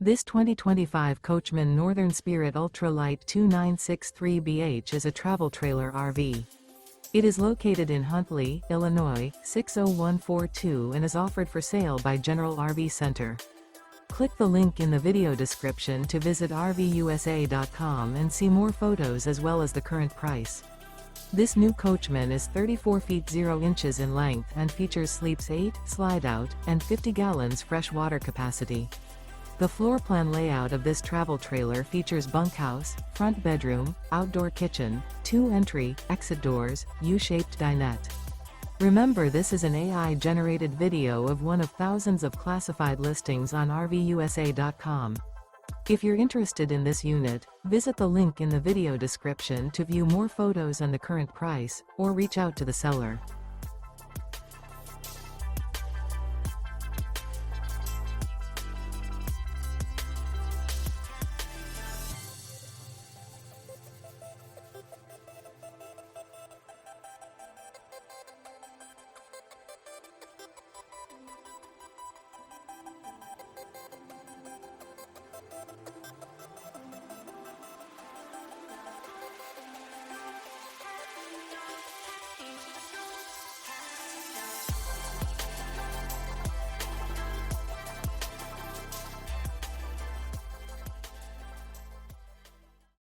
This 2025 Coachmen Northern Spirit Ultra Lite 2963BH is a travel trailer RV. It is located in Huntley, Illinois, 60142 and is offered for sale by General RV Center. Click the link in the video description to visit RVUSA.com and see more photos as well as the current price. This new Coachmen is 34 feet 0 inches in length and features sleeps 8, slide-out, and 50 gallons fresh water capacity. The floor plan layout of this travel trailer features bunkhouse, front bedroom, outdoor kitchen, 2 entry, exit doors, U-shaped dinette. Remember, this is an AI-generated video of one of thousands of classified listings on RVUSA.com. If you're interested in this unit, visit the link in the video description to view more photos and the current price, or reach out to the seller.